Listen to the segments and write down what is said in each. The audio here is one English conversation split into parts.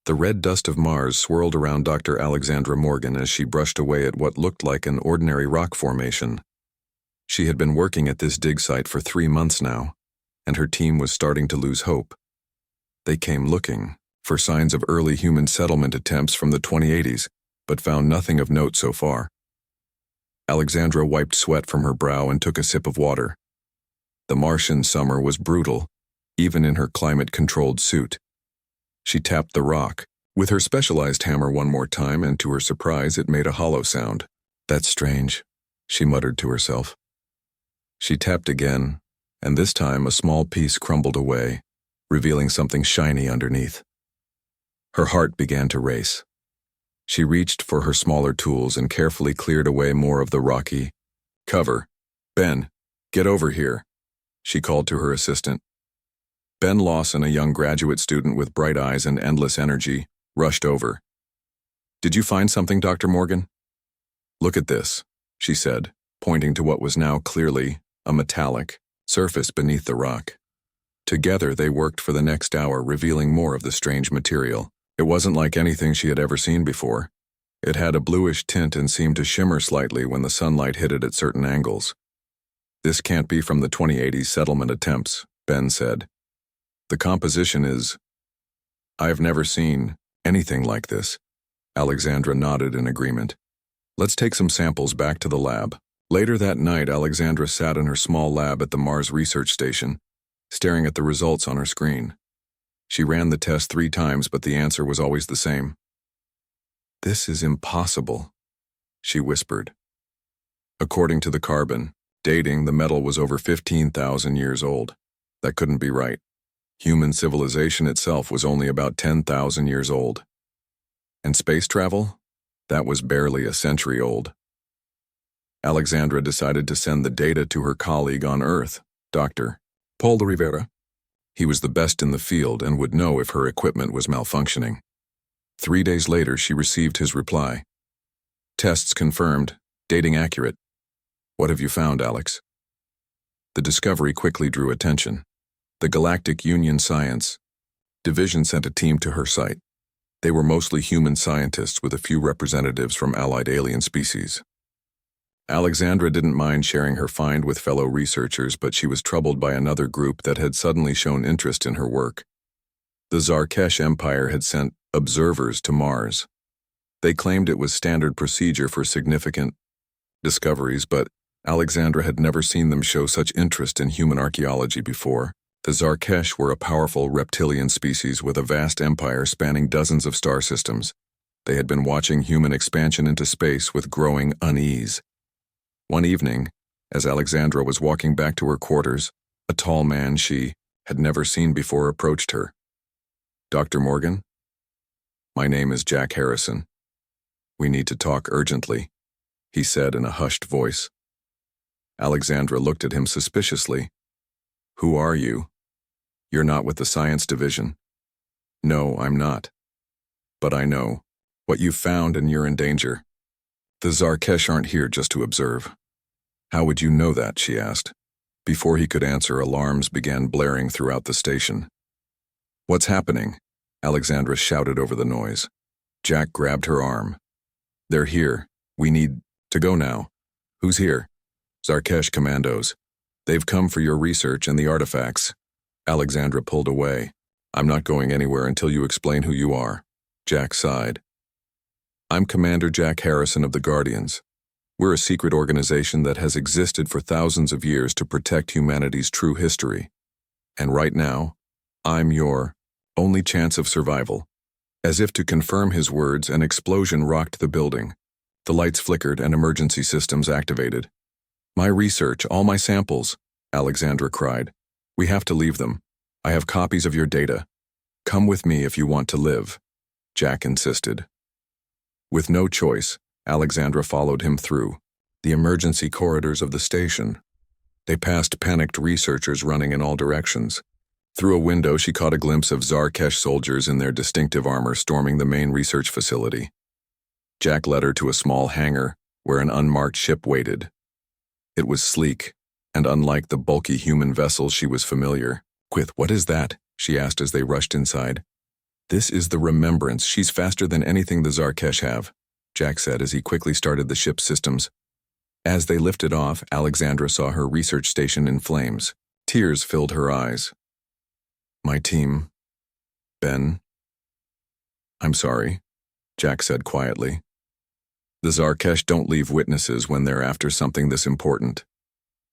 The red dust of Mars swirled around Dr. Alexandra Morgan as she brushed away at what looked like an ordinary rock formation. She had been working at this dig site for 3 months now, and her team was starting to lose hope. They came looking for signs of early human settlement attempts from the 2080s, but found nothing of note so far. Alexandra wiped sweat from her brow and took a sip of water. The Martian summer was brutal, even in her climate-controlled suit. She tapped the rock with her specialized hammer one more time, and to her surprise, it made a hollow sound. "That's strange," she muttered to herself. She tapped again, and this time a small piece crumbled away, revealing something shiny underneath. Her heart began to race. She reached for her smaller tools and carefully cleared away more of the rocky cover. "Ben, get over here," she called to her assistant. Ben Lawson, a young graduate student with bright eyes and endless energy, rushed over. "Did you find something, Dr. Morgan?" "Look at this," she said, pointing to what was now clearly a metallic surface beneath the rock. Together they worked for the next hour, revealing more of the strange material. It wasn't like anything she had ever seen before. It had a bluish tint and seemed to shimmer slightly when the sunlight hit it at certain angles. "This can't be from the 2080s settlement attempts," Ben said. "The composition is... I've never seen anything like this." Alexandra nodded in agreement. "Let's take some samples back to the lab." Later that night, Alexandra sat in her small lab at the Mars Research Station, staring at the results on her screen. She ran the test 3 times, but the answer was always the same. "This is impossible," she whispered. According to the carbon dating, the metal was over 15,000 years old. That couldn't be right. Human civilization itself was only about 10,000 years old. And space travel? That was barely a century old. Alexandra decided to send the data to her colleague on Earth, Dr. Paul de Rivera. He was the best in the field and would know if her equipment was malfunctioning. 3 days later, she received his reply. "Tests confirmed, dating accurate. What have you found, Alex?" The discovery quickly drew attention. The Galactic Union Science Division sent a team to her site. They were mostly human scientists with a few representatives from allied alien species. Alexandra didn't mind sharing her find with fellow researchers, but she was troubled by another group that had suddenly shown interest in her work. The Zarkesh Empire had sent observers to Mars. They claimed it was standard procedure for significant discoveries, but Alexandra had never seen them show such interest in human archaeology before. The Zarkesh were a powerful reptilian species with a vast empire spanning dozens of star systems. They had been watching human expansion into space with growing unease. One evening, as Alexandra was walking back to her quarters, a tall man she had never seen before approached her. "Dr. Morgan? My name is Jack Harrison. We need to talk urgently," he said in a hushed voice. Alexandra looked at him suspiciously. "Who are you? You're not with the science division." "No, I'm not. But I know what you found, and you're in danger. The Zarkesh aren't here just to observe." "How would you know that?" she asked. Before he could answer, alarms began blaring throughout the station. "What's happening?" Alexandra shouted over the noise. Jack grabbed her arm. "They're here. We need to go now." "Who's here?" "Zarkesh commandos. They've come for your research and the artifacts." Alexandra pulled away. "I'm not going anywhere until you explain who you are." Jack sighed. "I'm Commander Jack Harrison of the Guardians. We're a secret organization that has existed for thousands of years to protect humanity's true history. And right now, I'm your only chance of survival." As if to confirm his words, an explosion rocked the building. The lights flickered and emergency systems activated. "My research, all my samples," Alexandra cried. "We have to leave them. I have copies of your data. Come with me if you want to live," Jack insisted. With no choice, Alexandra followed him through the emergency corridors of the station. They passed panicked researchers running in all directions. Through a window, she caught a glimpse of Zarkesh soldiers in their distinctive armor storming the main research facility. Jack led her to a small hangar where an unmarked ship waited. It was sleek, and unlike the bulky human vessels she was familiar with. "What is that?" she asked as they rushed inside. This is the Remembrance. She's faster than anything the Zarkesh have, Jack said as he quickly started the ship's systems. As they lifted off, Alexandra saw her research station in flames. Tears filled her eyes. My team, Ben. I'm sorry, Jack said quietly. The Zarkesh don't leave witnesses when they're after something this important.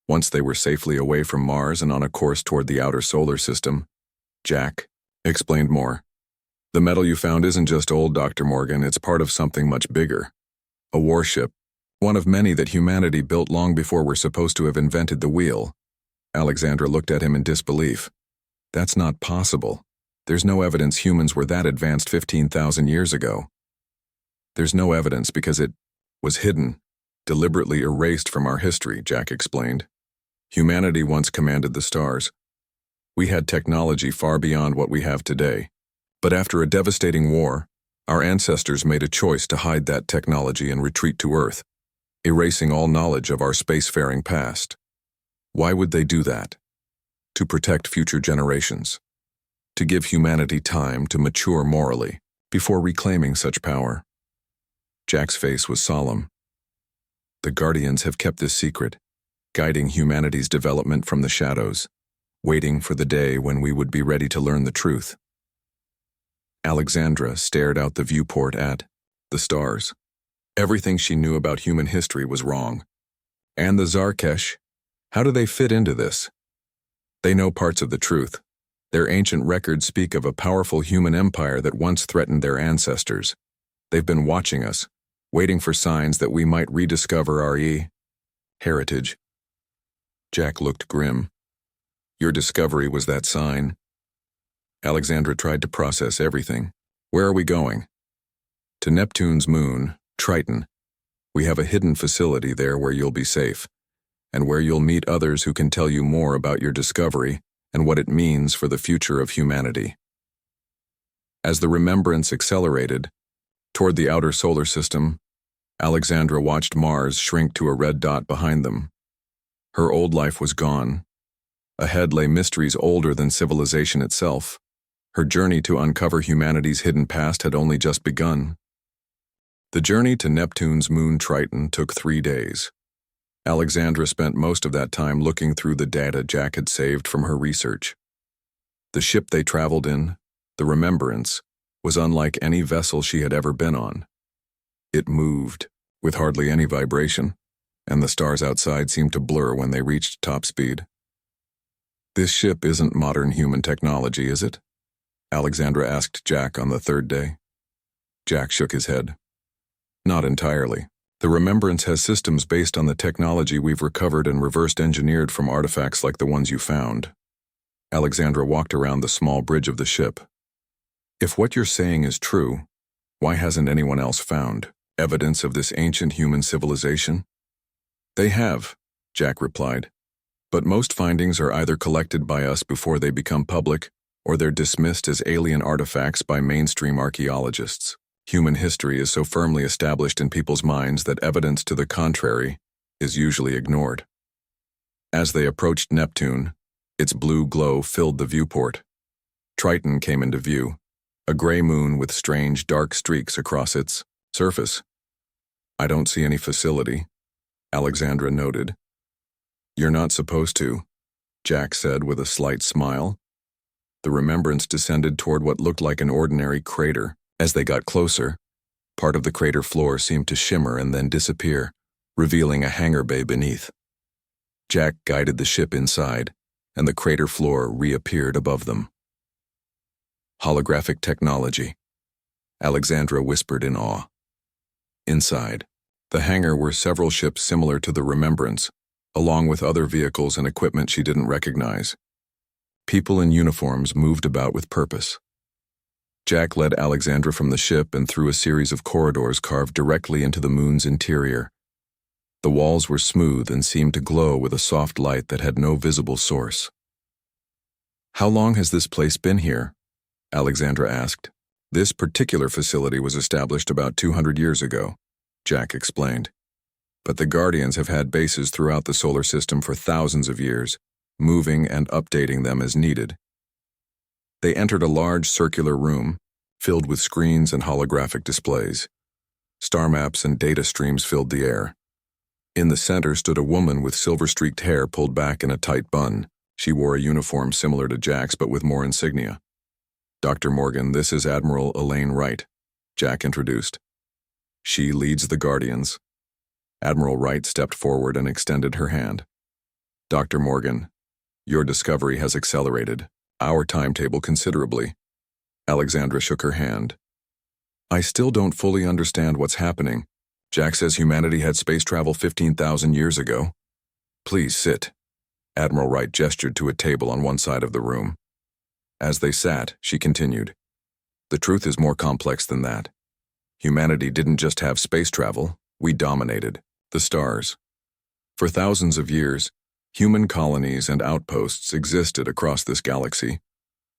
Once they were safely away from Mars and on a course toward the outer solar system, Jack explained more. The metal you found isn't just old, Dr. Morgan, it's part of something much bigger. A warship, one of many that humanity built long before we're supposed to have invented the wheel. Alexandra looked at him in disbelief. That's not possible. There's no evidence humans were that advanced 15,000 years ago. There's no evidence because it was hidden, deliberately erased from our history, Jack explained. Humanity once commanded the stars. We had technology far beyond what we have today. But after a devastating war, our ancestors made a choice to hide that technology and retreat to Earth, erasing all knowledge of our spacefaring past. Why would they do that? To protect future generations. To give humanity time to mature morally before reclaiming such power. Jack's face was solemn. The Guardians have kept this secret, guiding humanity's development from the shadows, waiting for the day when we would be ready to learn the truth. Alexandra stared out the viewport at the stars. Everything she knew about human history was wrong. And the Zarkesh, how do they fit into this? They know parts of the truth. Their ancient records speak of a powerful human empire that once threatened their ancestors. They've been watching us, waiting for signs that we might rediscover our heritage. Jack looked grim. Your discovery was that sign. Alexandra tried to process everything. Where are we going? To Neptune's moon, Triton. We have a hidden facility there where you'll be safe, and where you'll meet others who can tell you more about your discovery and what it means for the future of humanity. As the Remembrance accelerated toward the outer solar system, Alexandra watched Mars shrink to a red dot behind them. Her old life was gone. Ahead lay mysteries older than civilization itself. Her journey to uncover humanity's hidden past had only just begun. The journey to Neptune's moon Triton took 3 days. Alexandra spent most of that time looking through the data Jack had saved from her research. The ship they traveled in, the Remembrance, was unlike any vessel she had ever been on. It moved, with hardly any vibration, and the stars outside seemed to blur when they reached top speed. This ship isn't modern human technology, is it? Alexandra asked Jack on the 3rd day. Jack shook his head. Not entirely. The Remembrance has systems based on the technology we've recovered and reversed engineered from artifacts like the ones you found. Alexandra walked around the small bridge of the ship. If what you're saying is true, why hasn't anyone else found evidence of this ancient human civilization? They have, Jack replied. But most findings are either collected by us before they become public, or they're dismissed as alien artifacts by mainstream archaeologists. Human history is so firmly established in people's minds that evidence to the contrary is usually ignored. As they approached Neptune, its blue glow filled the viewport. Triton came into view, a gray moon with strange dark streaks across its surface. I don't see any facility, Alexandra noted. You're not supposed to, Jack said with a slight smile. The Remembrance descended toward what looked like an ordinary crater. As they got closer, part of the crater floor seemed to shimmer and then disappear, revealing a hangar bay beneath. Jack guided the ship inside, and the crater floor reappeared above them. Holographic technology, Alexandra whispered in awe. Inside, the hangar were several ships similar to the Remembrance, along with other vehicles and equipment she didn't recognize. People in uniforms moved about with purpose. Jack led Alexandra from the ship and through a series of corridors carved directly into the moon's interior. The walls were smooth and seemed to glow with a soft light that had no visible source. How long has this place been here? Alexandra asked. This particular facility was established about 200 years ago, Jack explained. But the Guardians have had bases throughout the solar system for thousands of years, moving and updating them as needed. They entered a large circular room, filled with screens and holographic displays. Star maps and data streams filled the air. In the center stood a woman with silver-streaked hair pulled back in a tight bun. She wore a uniform similar to Jack's but with more insignia. "Dr. Morgan, this is Admiral Elaine Wright," Jack introduced. "She leads the Guardians." Admiral Wright stepped forward and extended her hand. "Dr. Morgan, your discovery has accelerated our timetable considerably." Alexandra shook her hand. "I still don't fully understand what's happening. Jack says humanity had space travel 15,000 years ago." "Please sit." Admiral Wright gestured to a table on one side of the room. As they sat, she continued, "The truth is more complex than that. Humanity didn't just have space travel, we dominated the stars. For thousands of years, human colonies and outposts existed across this galaxy.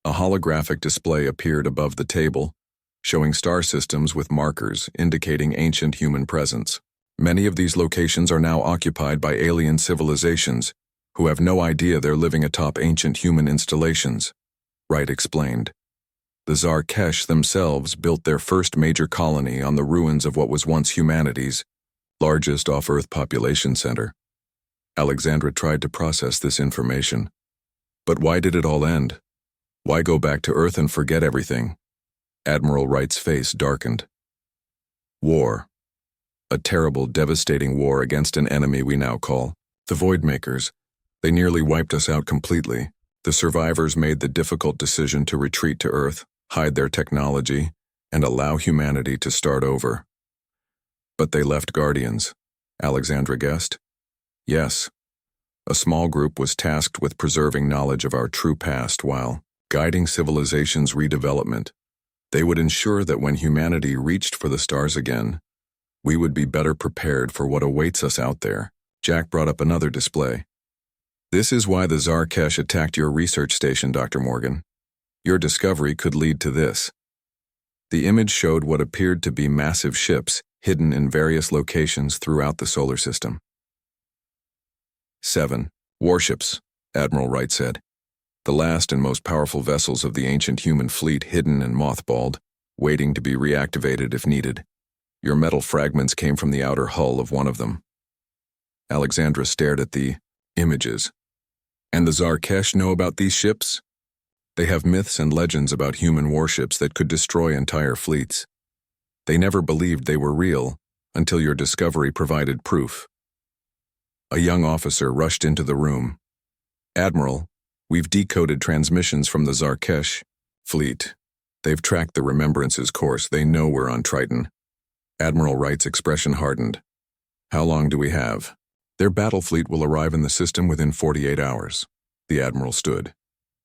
A holographic display appeared above the table, showing star systems with markers indicating ancient human presence. Many of these locations are now occupied by alien civilizations who have no idea they're living atop ancient human installations," Wright explained. "The Zarkesh themselves built their first major colony on the ruins of what was once humanity's largest off-Earth population center." Alexandra tried to process this information. But why did it all end? Why go back to Earth and forget everything? Admiral Wright's face darkened. "War. A terrible, devastating war against an enemy we now call the Voidmakers. They nearly wiped us out completely. The survivors made the difficult decision to retreat to Earth, hide their technology, and allow humanity to start over." "But they left Guardians," Alexandra guessed. "Yes. A small group was tasked with preserving knowledge of our true past while guiding civilization's redevelopment. They would ensure that when humanity reached for the stars again, we would be better prepared for what awaits us out there." Jack brought up another display. "This is why the Zarkesh attacked your research station, Dr. Morgan. Your discovery could lead to this." The image showed what appeared to be massive ships hidden in various locations throughout the solar system. 7. Warships, Admiral Wright said. "The last and most powerful vessels of the ancient human fleet hidden and mothballed, waiting to be reactivated if needed. Your metal fragments came from the outer hull of one of them." Alexandra stared at the images. "And the Zarkesh know about these ships? They have myths and legends about human warships that could destroy entire fleets. They never believed they were real until your discovery provided proof." A young officer rushed into the room. "Admiral, we've decoded transmissions from the Zarkesh fleet. They've tracked the Remembrance's course. They know we're on Triton." Admiral Wright's expression hardened. "How long do we have?" "Their battle fleet will arrive in the system within 48 hours. The Admiral stood.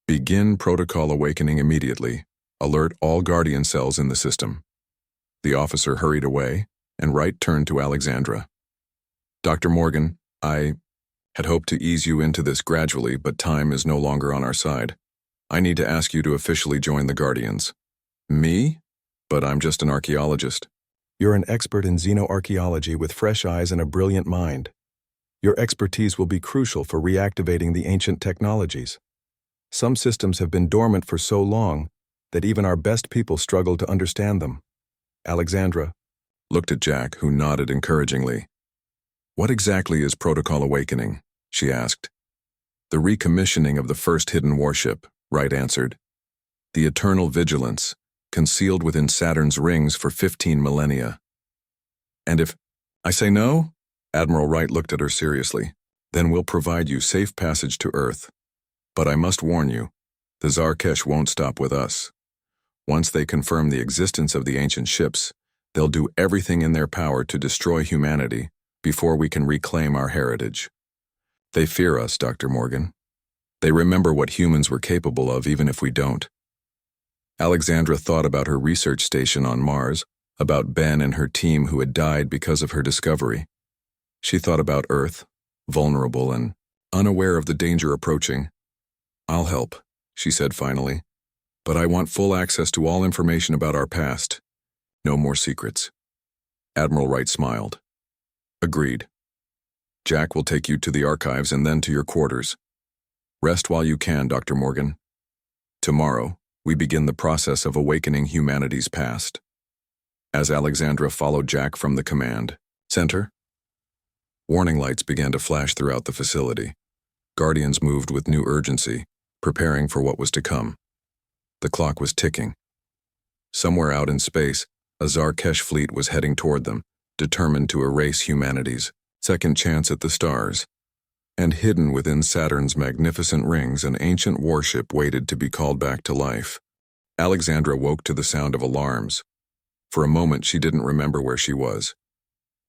"Begin protocol awakening immediately. Alert all Guardian cells in the system." The officer hurried away, and Wright turned to Alexandra. "Dr. Morgan, I had hoped to ease you into this gradually, but time is no longer on our side. I need to ask you to officially join the Guardians." "Me? But I'm just an archaeologist." "You're an expert in xenoarchaeology with fresh eyes and a brilliant mind. Your expertise will be crucial for reactivating the ancient technologies. Some systems have been dormant for so long that even our best people struggle to understand them." Alexandra looked at Jack, who nodded encouragingly. "What exactly is protocol awakening?" she asked. "The recommissioning of the first hidden warship," Wright answered. "The eternal vigilance, concealed within Saturn's rings for 15 millennia." "And if I say no?" Admiral Wright looked at her seriously. "Then we'll provide you safe passage to Earth. But I must warn you, the Zarkesh won't stop with us. Once they confirm the existence of the ancient ships, they'll do everything in their power to destroy humanity before we can reclaim our heritage. They fear us, Dr. Morgan. They remember what humans were capable of even if we don't." Alexandra thought about her research station on Mars, about Ben and her team who had died because of her discovery. She thought about Earth, vulnerable and unaware of the danger approaching. "I'll help," she said finally, "but I want full access to all information about our past. No more secrets." Admiral Wright smiled. "Agreed. Jack will take you to the archives and then to your quarters. Rest while you can, Dr. Morgan. Tomorrow, we begin the process of awakening humanity's past. As Alexandra followed Jack from the command center, warning lights began to flash throughout the facility. Guardians moved with new urgency, preparing for what was to come. The clock was ticking. Somewhere out in space, a Zarkesh fleet was heading toward them, determined to erase humanity's second chance at the stars. And hidden within Saturn's magnificent rings, an ancient warship waited to be called back to life. Alexandra woke to the sound of alarms. For a moment, she didn't remember where she was.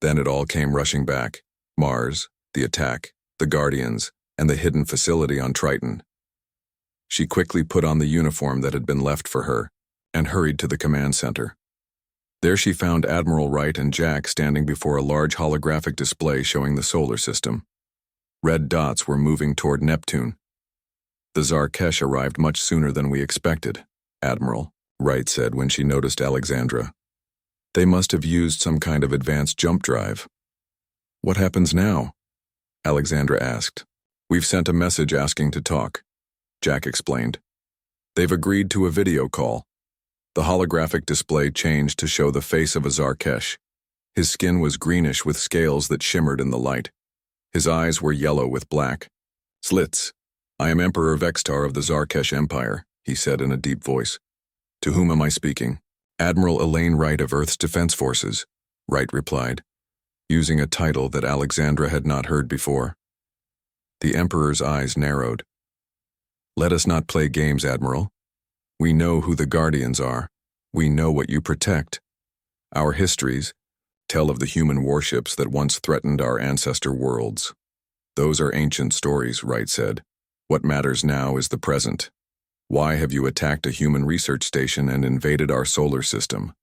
Then it all came rushing back. Mars, the attack, the Guardians, and the hidden facility on Triton. She quickly put on the uniform that had been left for her and hurried to the command center. There she found Admiral Wright and Jack standing before a large holographic display showing the solar system. Red dots were moving toward Neptune. The Zarkesh arrived much sooner than we expected, Admiral Wright said when she noticed Alexandra. They must have used some kind of advanced jump drive. What happens now? Alexandra asked. We've sent a message asking to talk, Jack explained. They've agreed to a video call. The holographic display changed to show the face of a Zarkesh. His skin was greenish with scales that shimmered in the light. His eyes were yellow with black slits. I am Emperor Vextar of the Zarkesh Empire, he said in a deep voice. To whom am I speaking? Admiral Elaine Wright of Earth's Defense Forces, Wright replied, using a title that Alexandra had not heard before. The Emperor's eyes narrowed. Let us not play games, Admiral. We know who the Guardians are. We know what you protect. Our histories tell of the human warships that once threatened our ancestor worlds. Those are ancient stories, Wright said. What matters now is the present. Why have you attacked a human research station and invaded our solar system?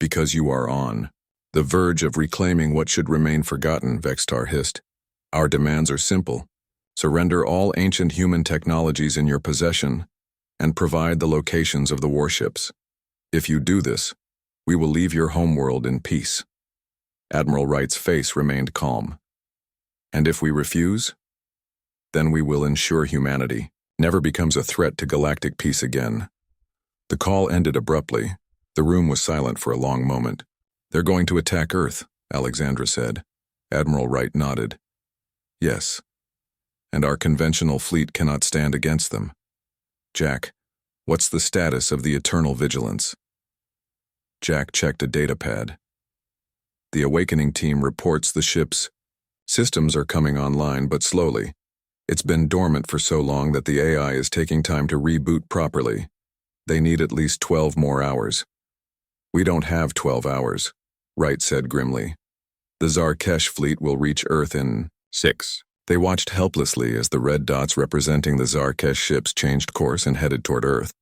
Because you are on the verge of reclaiming what should remain forgotten, Vextar hissed. Our demands are simple. Surrender all ancient human technologies in your possession and provide the locations of the warships. If you do this, we will leave your homeworld in peace. Admiral Wright's face remained calm. And if we refuse? Then we will ensure humanity never becomes a threat to galactic peace again. The call ended abruptly. The room was silent for a long moment. They're going to attack Earth, Alexandra said. Admiral Wright nodded. Yes. And our conventional fleet cannot stand against them. Jack, what's the status of the Eternal Vigilance? Jack checked a data pad. The awakening team reports the ship's systems are coming online, but slowly. It's been dormant for so long that the AI is taking time to reboot properly. They need at least 12 more hours. We don't have 12 hours, Wright said grimly. The Zarkesh fleet will reach Earth in 6. They watched helplessly as the red dots representing the Zarkesh ships changed course and headed toward Earth.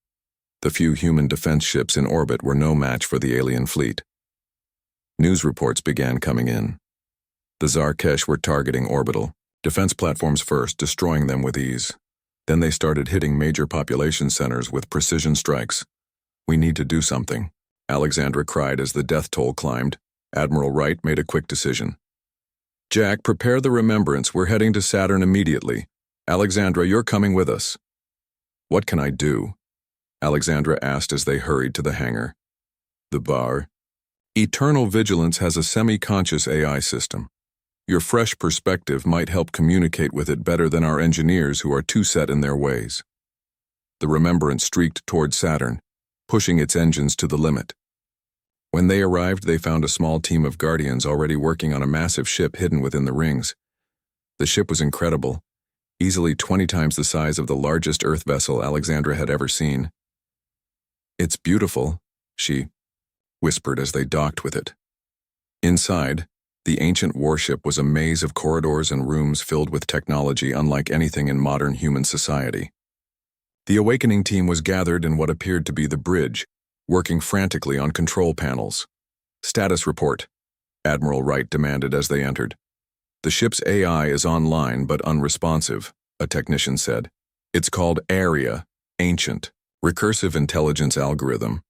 The few human defense ships in orbit were no match for the alien fleet. News reports began coming in. The Zarkesh were targeting orbital defense platforms first, destroying them with ease. Then they started hitting major population centers with precision strikes. We need to do something, Alexandra cried as the death toll climbed. Admiral Wright made a quick decision. Jack, prepare the remembrance. We're heading to Saturn immediately. Alexandra, you're coming with us. What can I do? Alexandra asked as they hurried to the hangar. The bar. Eternal Vigilance has a semi-conscious AI system. Your fresh perspective might help communicate with it better than our engineers who are too set in their ways. The remembrance streaked toward Saturn, pushing its engines to the limit. When they arrived, they found a small team of Guardians already working on a massive ship hidden within the rings. The ship was incredible, easily 20 times the size of the largest Earth vessel Alexandra had ever seen. It's beautiful, she whispered as they docked with it. Inside, the ancient warship was a maze of corridors and rooms filled with technology unlike anything in modern human society. The awakening team was gathered in what appeared to be the bridge, working frantically on control panels. Status report, Admiral Wright demanded as they entered. The ship's AI is online but unresponsive, a technician said. It's called ARIA, Ancient, Recursive Intelligence Algorithm.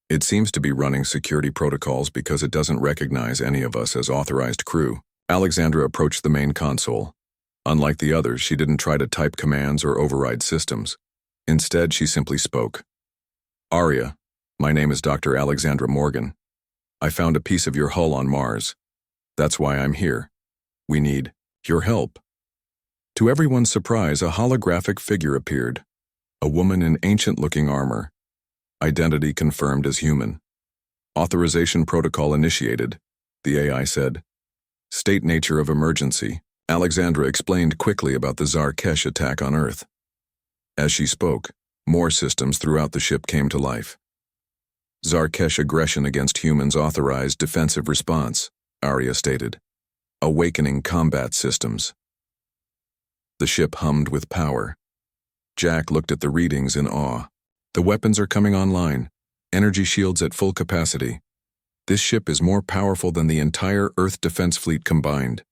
It seems to be running security protocols because it doesn't recognize any of us as authorized crew. Alexandra approached the main console. Unlike the others, she didn't try to type commands or override systems. Instead, she simply spoke. Arya, my name is Dr. Alexandra Morgan. I found a piece of your hull on Mars. That's why I'm here. We need your help. To everyone's surprise, a holographic figure appeared. A woman in ancient-looking armor. Identity confirmed as human. Authorization protocol initiated, the AI said. State nature of emergency. Alexandra explained quickly about the Zarkesh attack on Earth. As she spoke, more systems throughout the ship came to life. Zarkesh aggression against humans authorized defensive response, Arya stated. Awakening combat systems. The ship hummed with power. Jack looked at the readings in awe. The weapons are coming online. Energy shields at full capacity. This ship is more powerful than the entire Earth defense fleet combined.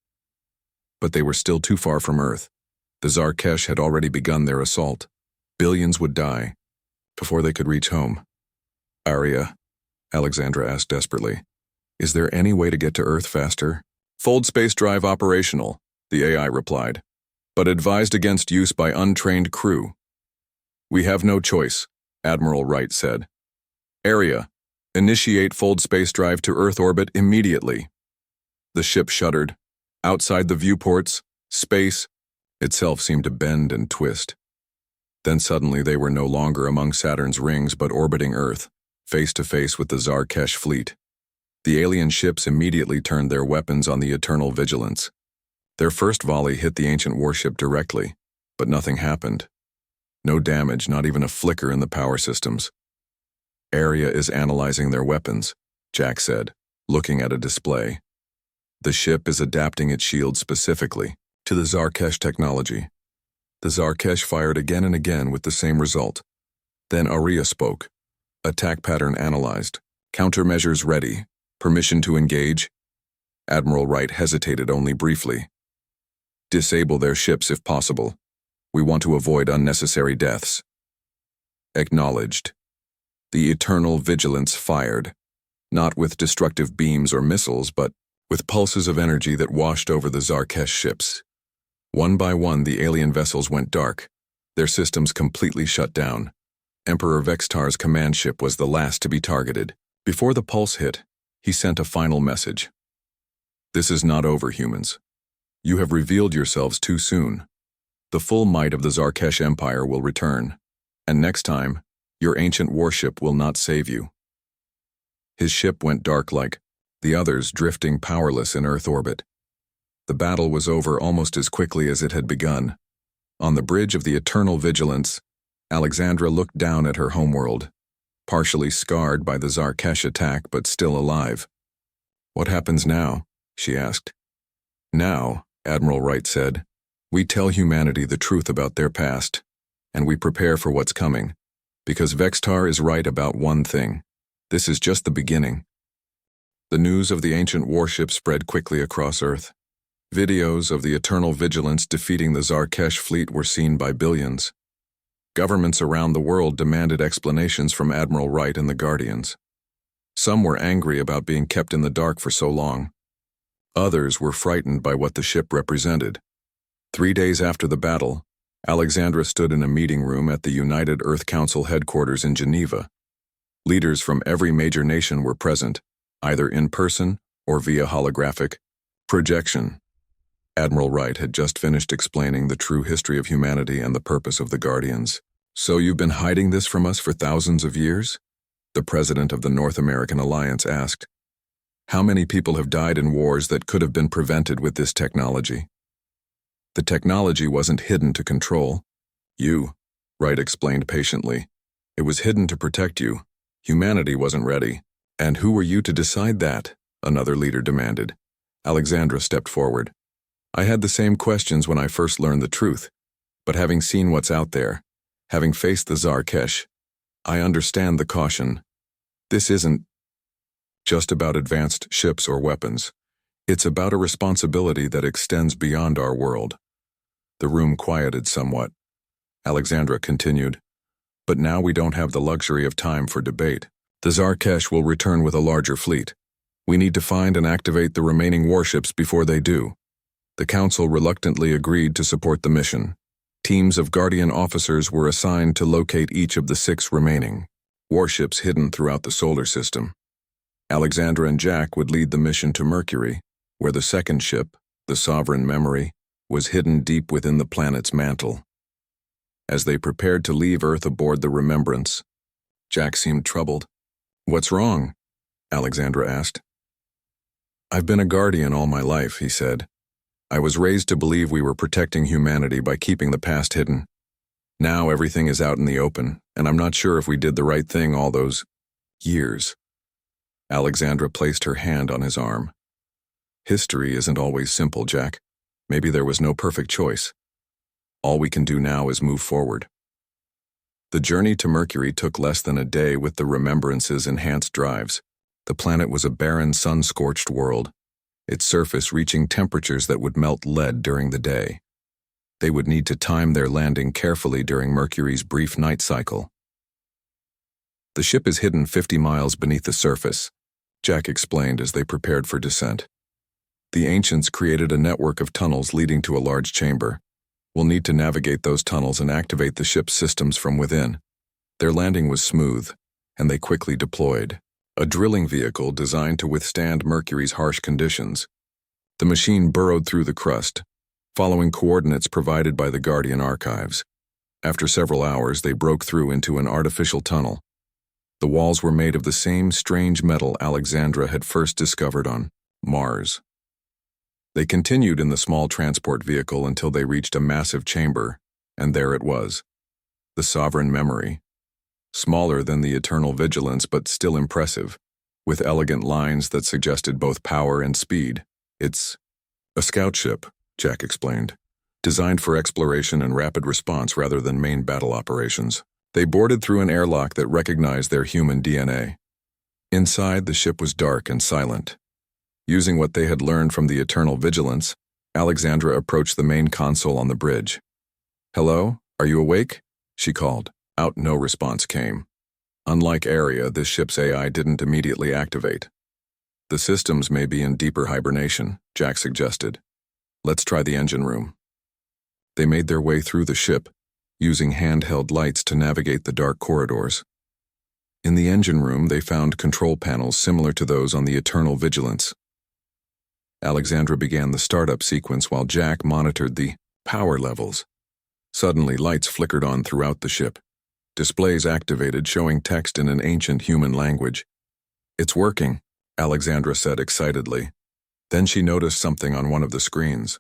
But they were still too far from Earth. The Zarkesh had already begun their assault. Billions would die before they could reach home. Arya, Alexandra asked desperately, is there any way to get to Earth faster? Fold space drive operational, the AI replied, but advised against use by untrained crew. We have no choice, Admiral Wright said. Arya, initiate fold space drive to Earth orbit immediately. The ship shuddered. Outside the viewports, space itself seemed to bend and twist. Then suddenly they were no longer among Saturn's rings but orbiting Earth, face to face with the Zarkesh fleet. The alien ships immediately turned their weapons on the Eternal Vigilance. Their first volley hit the ancient warship directly, but nothing happened. No damage, not even a flicker in the power systems. Arya is analyzing their weapons, Jack said, looking at a display. The ship is adapting its shield specifically to the Zarkesh technology. The Zarkesh fired again and again with the same result. Then Arya spoke. Attack pattern analyzed. Countermeasures ready. Permission to engage? Admiral Wright hesitated only briefly. Disable their ships if possible. We want to avoid unnecessary deaths. Acknowledged. The Eternal Vigilance fired, not with destructive beams or missiles, but with pulses of energy that washed over the Zarkesh ships. One by one, the alien vessels went dark, their systems completely shut down. Emperor Vextar's command ship was the last to be targeted. Before the pulse hit, he sent a final message. This is not over, humans. You have revealed yourselves too soon. The full might of the Zarkesh Empire will return, and next time, your ancient warship will not save you. His ship went dark like the others, drifting powerless in Earth orbit. The battle was over almost as quickly as it had begun. On the bridge of the Eternal Vigilance, Alexandra looked down at her homeworld, partially scarred by the Zarkesh attack but still alive. What happens now? She asked. Now, Admiral Wright said, we tell humanity the truth about their past, and we prepare for what's coming, because Vextar is right about one thing. This is just the beginning. The news of the ancient warship spread quickly across Earth. Videos of the Eternal Vigilance defeating the Zarkesh fleet were seen by billions. Governments around the world demanded explanations from Admiral Wright and the Guardians. Some were angry about being kept in the dark for so long. Others were frightened by what the ship represented. 3 days after the battle, Alexandra stood in a meeting room at the United Earth Council headquarters in Geneva. Leaders from every major nation were present, either in person or via holographic projection. Admiral Wright had just finished explaining the true history of humanity and the purpose of the Guardians. So you've been hiding this from us for thousands of years? The president of the North American Alliance asked. How many people have died in wars that could have been prevented with this technology? The technology wasn't hidden to control you, Wright explained patiently. It was hidden to protect you. Humanity wasn't ready. And who were you to decide that? Another leader demanded. Alexandra stepped forward. I had the same questions when I first learned the truth, but having seen what's out there, having faced the Zarkesh, I understand the caution. This isn't just about advanced ships or weapons. It's about a responsibility that extends beyond our world. The room quieted somewhat. Alexandra continued, but now we don't have the luxury of time for debate. The Zarkesh will return with a larger fleet. We need to find and activate the remaining warships before they do. The Council reluctantly agreed to support the mission. Teams of Guardian officers were assigned to locate each of the 6 remaining. warships hidden throughout the solar system. Alexandra and Jack would lead the mission to Mercury, where the second ship, the Sovereign Memory, was hidden deep within the planet's mantle. As they prepared to leave Earth aboard the Remembrance, Jack seemed troubled. "What's wrong?" Alexandra asked. "I've been a guardian all my life," he said. "I was raised to believe we were protecting humanity by keeping the past hidden. Now everything is out in the open, and I'm not sure if we did the right thing all those years." Alexandra placed her hand on his arm. "History isn't always simple, Jack. Maybe there was no perfect choice. All we can do now is move forward." The journey to Mercury took less than a day with the Remembrance's enhanced drives. The planet was a barren, sun-scorched world, its surface reaching temperatures that would melt lead during the day. They would need to time their landing carefully during Mercury's brief night cycle. "The ship is hidden 50 miles beneath the surface," Jack explained as they prepared for descent. "The ancients created a network of tunnels leading to a large chamber. We'll need to navigate those tunnels and activate the ship's systems from within." Their landing was smooth, and they quickly deployed. A drilling vehicle designed to withstand Mercury's harsh conditions. The machine burrowed through the crust, following coordinates provided by the Guardian archives. After several hours, they broke through into an artificial tunnel. The walls were made of the same strange metal Alexandra had first discovered on Mars. They continued in the small transport vehicle until they reached a massive chamber, and there it was, the Sovereign Memory. Smaller than the Eternal Vigilance, but still impressive, with elegant lines that suggested both power and speed. "It's a scout ship," Jack explained, "designed for exploration and rapid response rather than main battle operations." They boarded through an airlock that recognized their human DNA. Inside, the ship was dark and silent. Using what they had learned from the Eternal Vigilance, Alexandra approached the main console on the bridge. "Hello, are you awake?" she called. Out no response came. Unlike Area, this ship's AI didn't immediately activate. "The systems may be in deeper hibernation," Jack suggested. "Let's try the engine room." They made their way through the ship, using handheld lights to navigate the dark corridors. In the engine room, they found control panels similar to those on the Eternal Vigilance. Alexandra began the startup sequence while Jack monitored the power levels. Suddenly, lights flickered on throughout the ship. Displays activated, showing text in an ancient human language. "It's working," Alexandra said excitedly. Then she noticed something on one of the screens,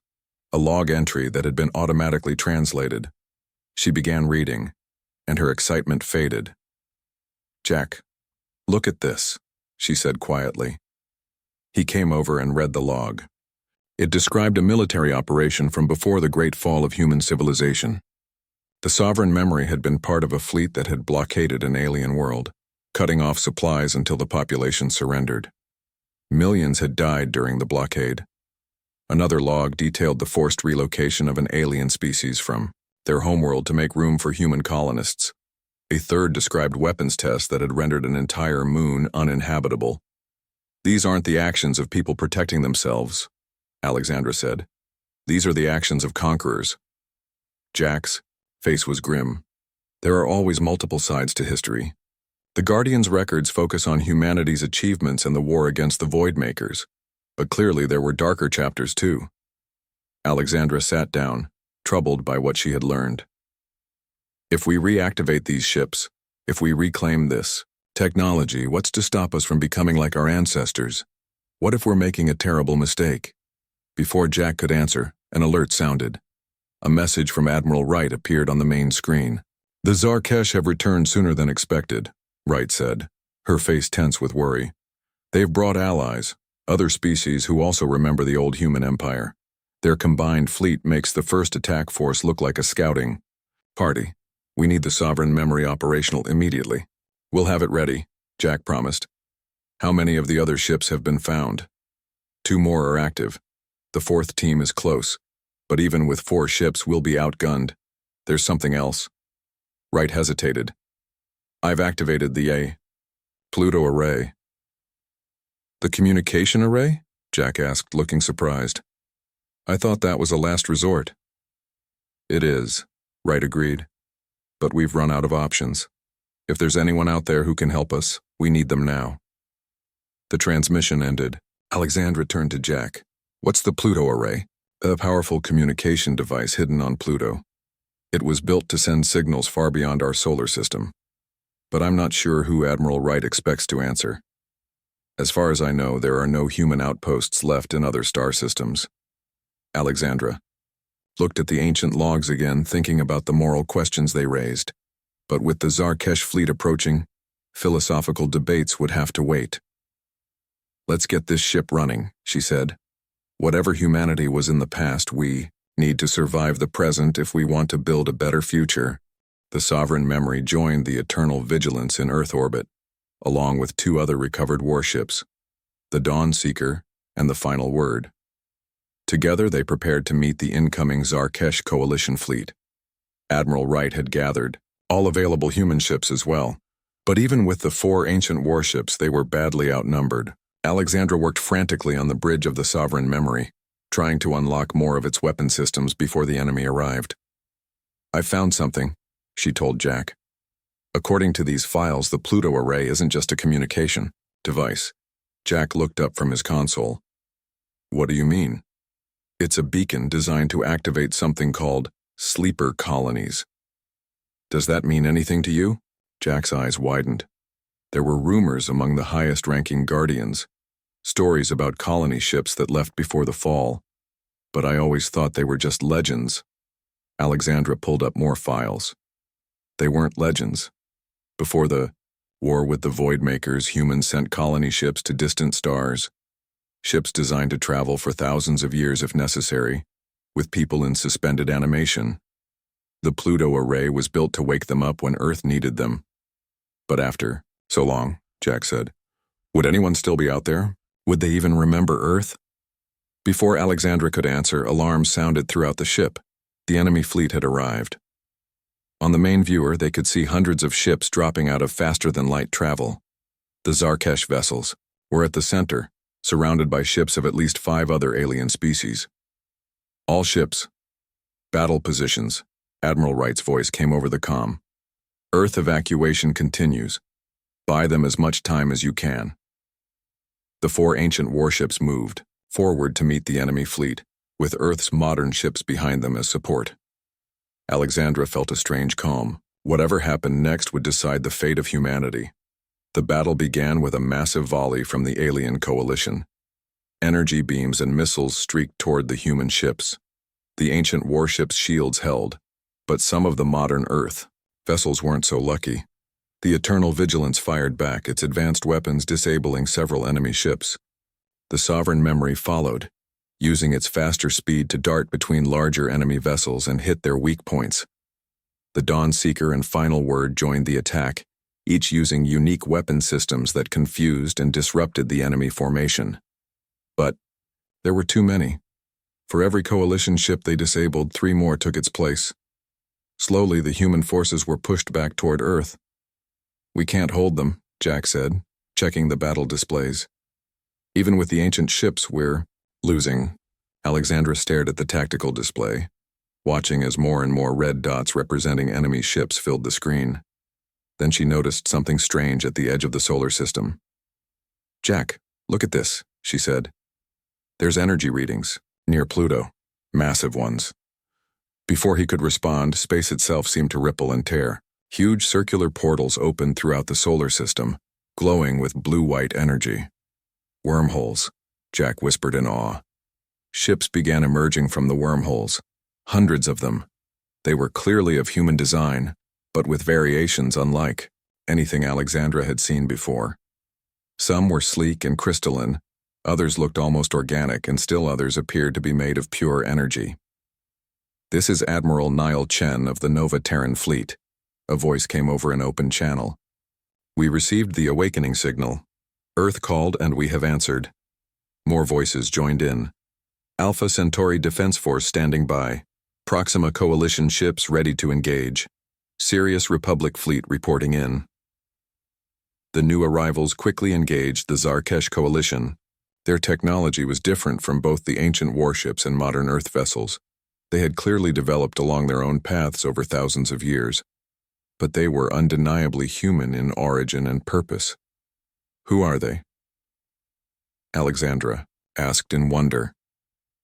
a log entry that had been automatically translated. She began reading, and her excitement faded. "Jack, look at this," she said quietly. He came over and read the log. It described a military operation from before the great fall of human civilization. The Sovereign Memory had been part of a fleet that had blockaded an alien world, cutting off supplies until the population surrendered. Millions had died during the blockade. Another log detailed the forced relocation of an alien species from their homeworld to make room for human colonists. A third described weapons tests that had rendered an entire moon uninhabitable. "These aren't the actions of people protecting themselves," Alexandra said. "These are the actions of conquerors." Jack's face was grim. There are always multiple sides to history. The Guardian's records focus on humanity's achievements in the war against the Voidmakers, but clearly there were darker chapters too. Alexandra sat down, troubled by what she had learned. "If we reactivate these ships, if we reclaim this technology, what's to stop us from becoming like our ancestors? What if we're making a terrible mistake?" Before Jack could answer, an alert sounded. A message from Admiral Wright appeared on the main screen. "The Zarkesh have returned sooner than expected," Wright said, her face tense with worry. "They've brought allies, other species who also remember the old human empire. Their combined fleet makes the first attack force look like a scouting party. We need the Sovereign Memory operational immediately." "We'll have it ready," Jack promised. "How many of the other ships have been found?" "2 more are active. The 4th team is close, but even with 4 ships, we'll be outgunned. There's something else." Wright hesitated. "I've activated the Pluto array." "The communication array?" Jack asked, looking surprised. "I thought that was a last resort." "It is," Wright agreed. "But we've run out of options. If there's anyone out there who can help us, we need them now. The transmission ended. Alexandra turned to Jack. What's the Pluto array? A powerful communication device hidden on Pluto. It was built to send signals far beyond our solar system. But I'm not sure who Admiral Wright expects to answer. As far as I know, there are no human outposts left in other star systems. Alexandra looked at the ancient logs again, thinking about the moral questions they raised. But with the Zarkesh fleet approaching, philosophical debates would have to wait. Let's get this ship running, she said. Whatever humanity was in the past, we need to survive the present if we want to build a better future. The Sovereign Memory joined the Eternal Vigilance in Earth orbit, along with 2 other recovered warships, the Dawn Seeker and the Final Word. Together they prepared to meet the incoming Zarkesh coalition fleet. Admiral Wright had gathered all available human ships as well, but even with the 4 ancient warships, they were badly outnumbered. Alexandra worked frantically on the bridge of the Sovereign Memory, trying to unlock more of its weapon systems before the enemy arrived. I found something, she told Jack. According to these files, the Pluto array isn't just a communication device. Jack looked up from his console. What do you mean? It's a beacon designed to activate something called sleeper colonies. Does that mean anything to you? Jack's eyes widened. There were rumors among the highest-ranking Guardians, stories about colony ships that left before the fall, but I always thought they were just legends. Alexandra pulled up more files. They weren't legends. Before the war with the Voidmakers, humans sent colony ships to distant stars, ships designed to travel for thousands of years if necessary, with people in suspended animation. The Pluto array was built to wake them up when Earth needed them. But after so long, Jack said, would anyone still be out there? Would they even remember Earth? Before Alexandra could answer, alarms sounded throughout the ship. The enemy fleet had arrived. On the main viewer, they could see hundreds of ships dropping out of faster-than-light travel. The Zarkesh vessels were at the center, surrounded by ships of at least 5 other alien species. All ships. Battle positions. Admiral Wright's voice came over the comm. Earth evacuation continues. Buy them as much time as you can. The 4 ancient warships moved forward to meet the enemy fleet, with Earth's modern ships behind them as support. Alexandra felt a strange calm. Whatever happened next would decide the fate of humanity. The battle began with a massive volley from the alien coalition. Energy beams and missiles streaked toward the human ships. The ancient warships' shields held, but some of the modern Earth vessels weren't so lucky. The Eternal Vigilance fired back, its advanced weapons disabling several enemy ships. The Sovereign Memory followed, using its faster speed to dart between larger enemy vessels and hit their weak points. The Dawn Seeker and Final Word joined the attack, each using unique weapon systems that confused and disrupted the enemy formation. But there were too many. For every coalition ship they disabled, 3 more took its place. Slowly, the human forces were pushed back toward Earth. We can't hold them, Jack said, checking the battle displays. Even with the ancient ships, we're losing. Alexandra stared at the tactical display, watching as more and more red dots representing enemy ships filled the screen. Then she noticed something strange at the edge of the solar system. Jack, look at this, she said. There's energy readings near Pluto, massive ones. Before he could respond, space itself seemed to ripple and tear. Huge circular portals opened throughout the solar system, glowing with blue-white energy. Wormholes, Jack whispered in awe. Ships began emerging from the wormholes, hundreds of them. They were clearly of human design, but with variations unlike anything Alexandra had seen before. Some were sleek and crystalline, others looked almost organic, and still others appeared to be made of pure energy. This is Admiral Niall Chen of the Nova Terran Fleet. A voice came over an open channel. We received the awakening signal. Earth called and we have answered. More voices joined in. Alpha Centauri Defense Force standing by. Proxima Coalition ships ready to engage. Sirius Republic Fleet reporting in. The new arrivals quickly engaged the Zarkesh Coalition. Their technology was different from both the ancient warships and modern Earth vessels. They had clearly developed along their own paths over thousands of years. but they were undeniably human in origin and purpose. Who are they? Alexandra asked in wonder.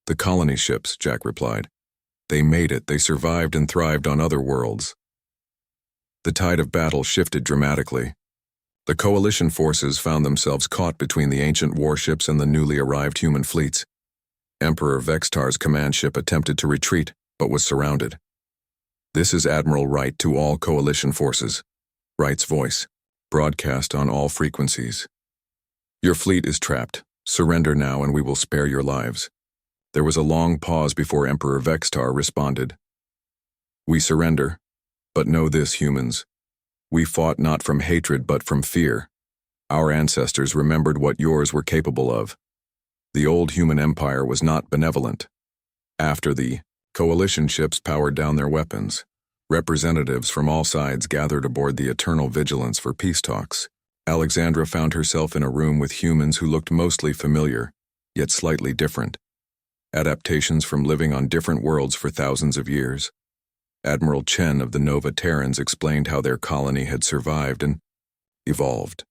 The colony ships, Jack replied. They made it, they survived and thrived on other worlds. The tide of battle shifted dramatically. The coalition forces found themselves caught between the ancient warships and the newly arrived human fleets. Emperor Vextar's command ship attempted to retreat, but was surrounded. This is Admiral Wright to all coalition forces. Wright's voice, broadcast on all frequencies. Your fleet is trapped. Surrender now and we will spare your lives. There was a long pause before Emperor Vextar responded. We surrender, but know this, humans. We fought not from hatred but from fear. Our ancestors remembered what yours were capable of. The old human empire was not benevolent. After the coalition ships powered down their weapons, representatives from all sides gathered aboard the Eternal Vigilance for peace talks. Alexandra found herself in a room with humans who looked mostly familiar, yet slightly different. Adaptations from living on different worlds for thousands of years. Admiral Chen of the Nova Terrans explained how their colony had survived and evolved.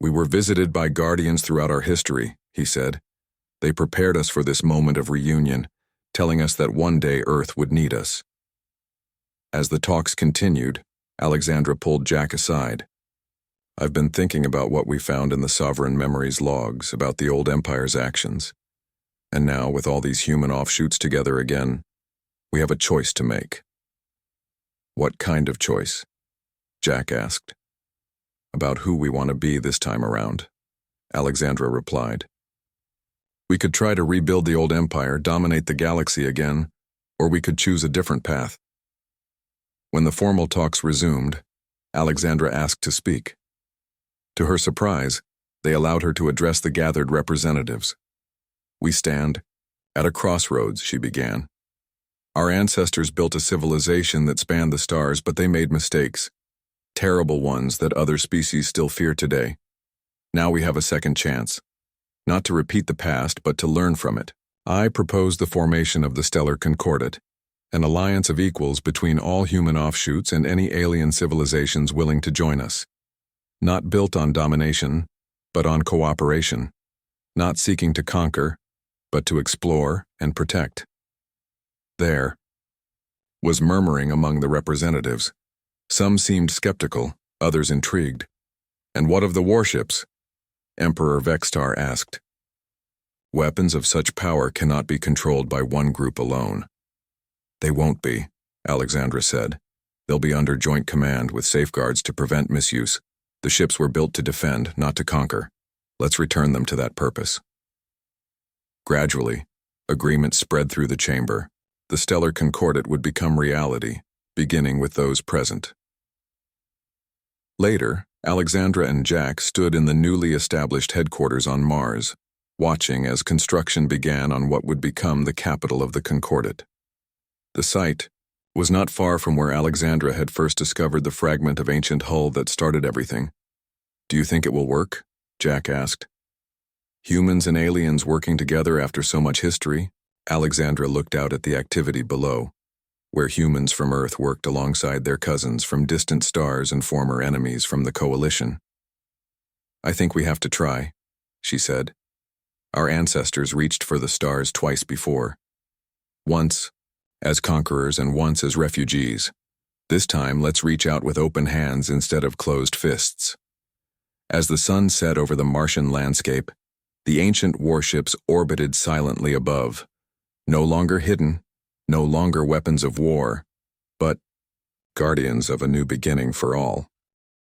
We were visited by guardians throughout our history, he said. They prepared us for this moment of reunion, telling us that one day Earth would need us. As the talks continued, Alexandra pulled Jack aside. I've been thinking about what we found in the Sovereign Memories logs about the old Empire's actions. And now, with all these human offshoots together again, we have a choice to make. What kind of choice? Jack asked. About who we want to be this time around, Alexandra replied. We could try to rebuild the old empire, dominate the galaxy again, or we could choose a different path. When the formal talks resumed, Alexandra asked to speak. To her surprise, they allowed her to address the gathered representatives. We stand at a crossroads, she began. Our ancestors built a civilization that spanned the stars, but they made mistakes. Terrible ones that other species still fear today. Now we have a second chance. Not to repeat the past, but to learn from it. I propose the formation of the Stellar Concordat, an alliance of equals between all human offshoots and any alien civilizations willing to join us. Not built on domination, but on cooperation. Not seeking to conquer, but to explore and protect. There was murmuring among the representatives. Some seemed skeptical, others intrigued. And what of the warships? Emperor Vextar asked. Weapons of such power cannot be controlled by one group alone. They won't be, Alexandra said. They'll be under joint command with safeguards to prevent misuse. The ships were built to defend, not to conquer. Let's return them to that purpose. Gradually, agreement spread through the chamber. The Stellar Concordat would become reality, beginning with those present. Later, Alexandra and Jack stood in the newly established headquarters on Mars, watching as construction began on what would become the capital of the Concordat. The site was not far from where Alexandra had first discovered the fragment of ancient hull that started everything. Do you think it will work? Jack asked. Humans and aliens working together after so much history? Alexandra looked out at the activity below, where humans from Earth worked alongside their cousins from distant stars and former enemies from the Coalition. I think we have to try, she said. Our ancestors reached for the stars twice before. Once as conquerors and once as refugees. This time, let's reach out with open hands instead of closed fists. As the sun set over the Martian landscape, the ancient warships orbited silently above, no longer hidden, no longer weapons of war, but guardians of a new beginning for all.